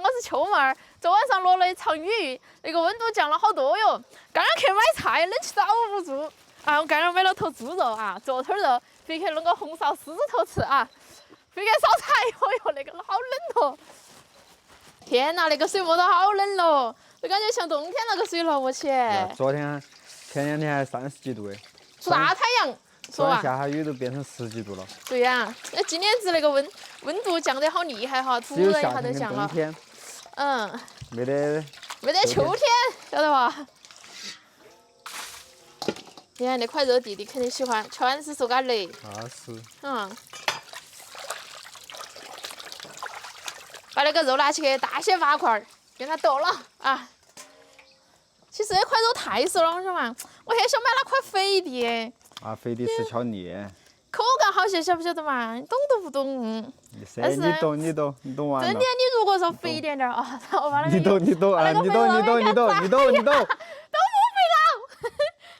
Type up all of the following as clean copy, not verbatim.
我是秋妹儿。昨晚上落了一场雨，那个温度降了好多哟。刚刚去买菜，冷气遭不住啊！我刚刚买了头猪肉啊，左腿肉，回去弄个红烧狮子头吃啊。回去烧菜，哦哟，那个好冷哦！天哪，那个水摸到好冷咯，就感觉像冬天那个水了，我去。昨天、前两天还30几度的，出大太阳。昨天下下雨都变成10几度了。对呀，那今年子那个温度降得好厉害哈，突然一下就降了。嗯。没得秋天，晓得吧？你看那块肉，弟弟肯定喜欢，全是手嘎肋。那是。把那个肉拿去大些挖块，给它剁了啊！其实那块肉太瘦了，我说嘛，我很想买那块肥的。啊，肥的吃巧腻。口感好些，晓不晓得嘛？你懂都不懂。但是你懂完了。真的，你如果说肥点点啊，我把那个你懂啊，你懂。都不肥了，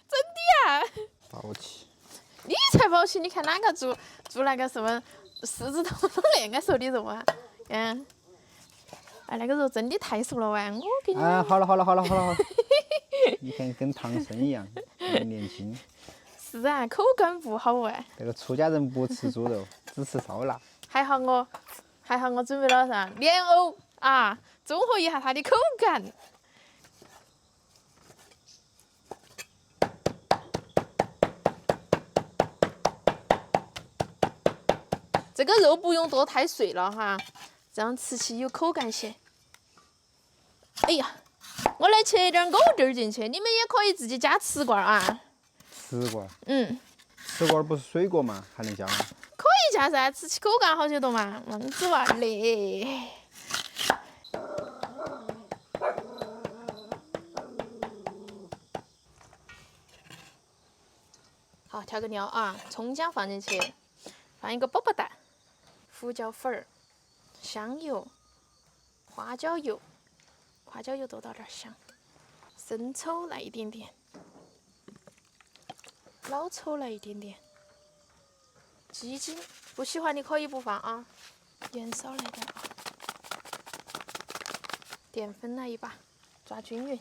真的啊！宝气。你才宝气！你看哪个做那个什么狮子头都那个瘦的肉啊？哎，那个肉真的太熟了哇！我给你。啊，好了。你看跟唐僧一样，很年轻。是啊，口感不好哎。那个出家人不吃猪肉，只吃烧腊。还好我准备了啥莲藕啊，综合一下它的口感。这个肉不用剁太碎了哈，这样吃起有口感些。哎呀，我来切点藕丁儿进去，你们也可以自己加瓷罐啊。瓷罐。瓷罐不是水果嘛，还能加吗？可以加噻，吃起口感好些多嘛。子娃嘞。好，调个料啊，葱姜放进去，放一个饽饽蛋，胡椒粉儿，香油，花椒油多倒点香，生抽来一点点，老抽来一点点，鸡精不喜欢你可以不放啊，盐少来点啊，淀粉来一把，抓均匀，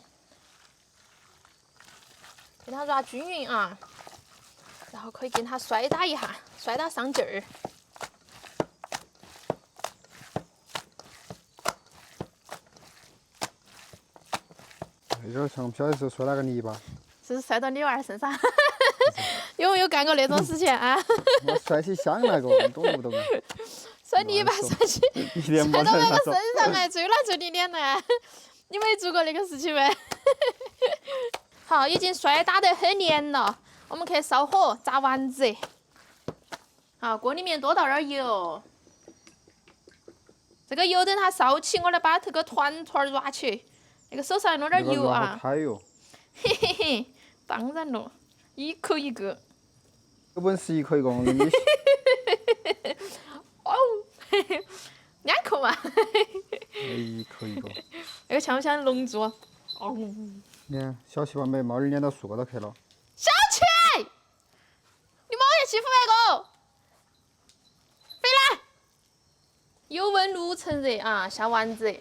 给它抓均匀啊。然后可以给它摔打一下，摔打上劲儿。有点像不晓得是摔哪个泥巴。是摔到你娃儿身上？有没有干过那种事情啊？我摔起香那个，你懂不懂？摔泥巴摔起，摔到那个身上哎，追来追你脸呢？你没做过那个事情没？好，已经摔打得很黏了。我们去烧火炸丸子。好，锅里面多倒点油。这个油等它烧起，我来把这个团团抓起。那个手上弄点油啊。太油。嘿嘿嘿，当然了，一口一个。有本事一口一个，我给你。哦，2口嘛。一口一个。那个像不像龙珠？哦。你看，小气把眉毛撵到树高头去了。小气！你莫要欺负那个！回来！油温6成热啊，下丸子。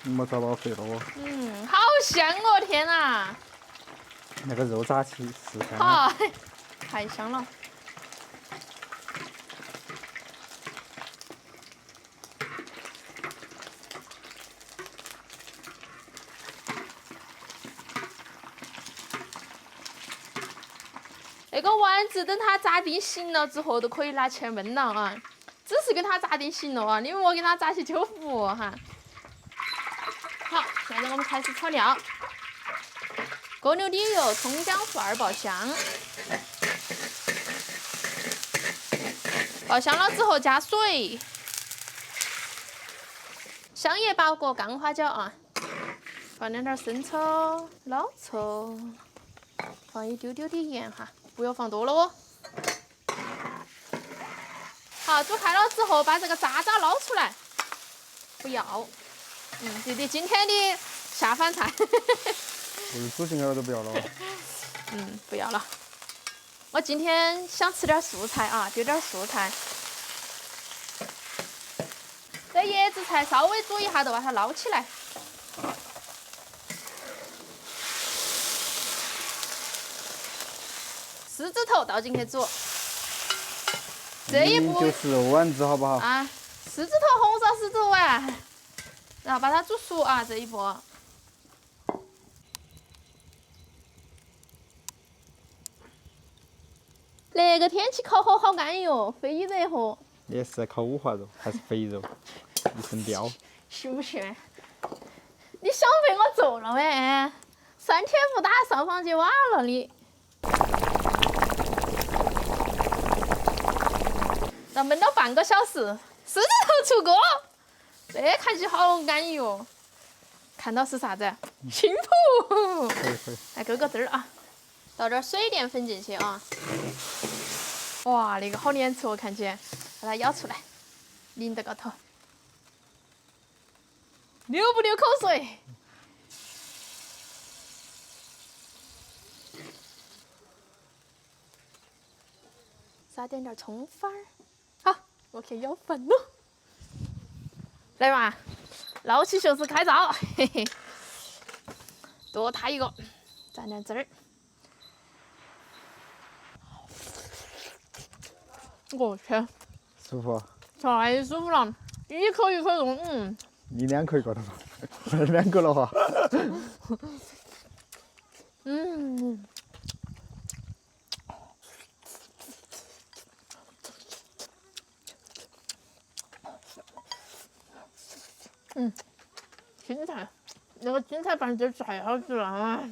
你莫遭报废了哦。好香哦！天哪！那个肉炸起是香。好，太香了。那个丸子等它炸定型了之后，都可以拿去焖了啊。只是给它炸定型了啊，你们莫给它炸起酒糊哈。好，现在我们开始炒料。锅里底油、葱姜蒜儿爆香，爆香了之后加水，香叶八角、干花椒啊，放点生抽、老抽，放一丢丢的盐哈，不要放多了哦。好，煮开了之后，把这个渣渣捞出来，不要。弟弟今天的下饭菜。不是猪颈儿都不要了。不要了。我今天想吃点素菜啊，丢点素菜。这椰子菜稍微煮一下就把它捞起来。狮子头倒进去煮。这一步就是肉丸子，好不好？啊，狮子头红烧狮子丸，然后把它煮熟啊，这一步。那个天气烤火好安逸哦，非热和。也是在烤五花肉，还是肥肉，一身膘。是不是？你想被我揍了没？3天不打上房揭瓦了你。那焖了半个小时，狮子头出锅，这看起好安逸哦。看到是啥子？青浦。可以。来勾个汁儿啊，倒点水淀粉进去啊。哇，那个好粘稠哦，看起，把它舀出来，淋到高头。流不流口水？撒点葱花儿。好，我去舀饭了。来嘛，捞起袖子开灶，嘿嘿。多它一个，蘸点汁儿。我天，舒服。太舒服了，一口一口肉，你2口一个的嘛，我2个了哈。青菜，那个青菜拌汁太好吃了啊！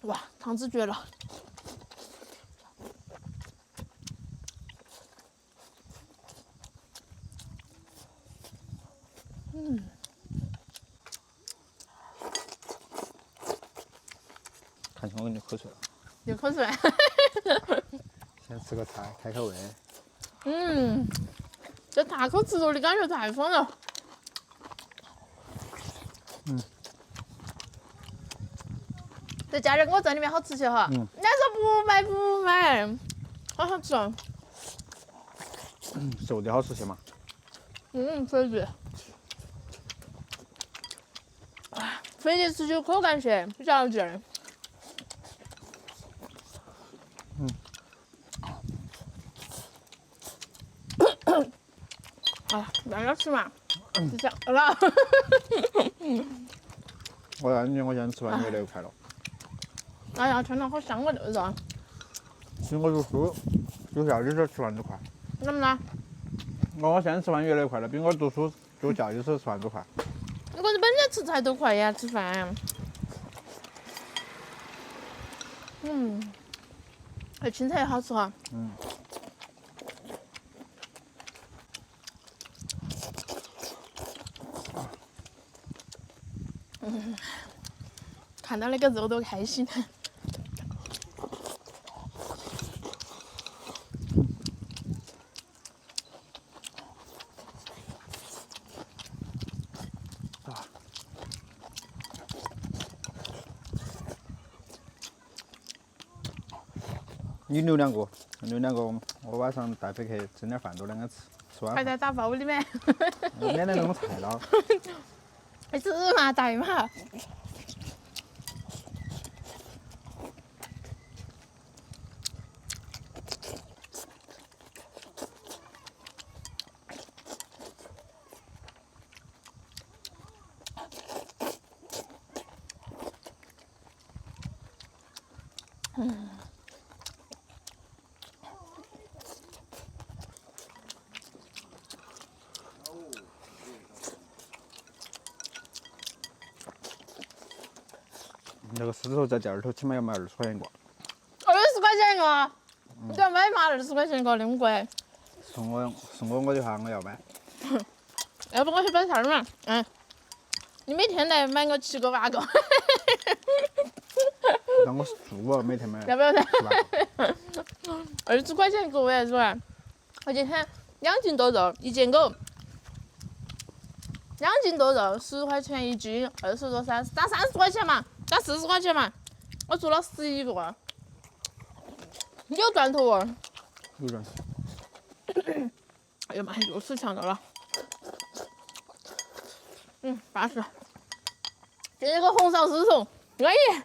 哇，汤汁绝了！看起我给你口水了。流口水。先吃个菜，开开胃。这大口吃肉的感觉太爽了。再加点我这里面好吃些哈。人家说不买，好好吃哦。熟的好吃些嘛。肥的。肥的吃起口感些，比较劲儿。慢点吃嘛，就这样了。我感觉我现在吃完越来越快了。哎呀，听到好香啊，这个肉。其实我读书读教育时候吃饭都快。怎么了？我现在吃饭越来越快了，比我读书读教育时候吃饭都快。我本来吃菜都快呀，吃饭。这青菜也好吃哈。看到那个肉都开心。你留2个，我晚上带回去蒸点饭都2个吃，吃完还在打包里面。懒得弄菜了。你吃嘛带嘛。那个狮子头在店儿头起码要卖20块钱一个。20块钱一个，你要买嘛20块钱一个那么贵？送我我就喊我要买。要不我去摆摊儿嘛？你每天来买我7个8个。让我做每天买，要不要噻？是吧？ 20块钱一个喂是吧？而且它2斤多肉一件狗，2斤多肉10块钱一斤，20多30，打30块钱嘛，打40块钱嘛，我做了11个，有赚头哦。有人。哎呀妈，又吃强到了。巴适。这个红烧狮头，安逸。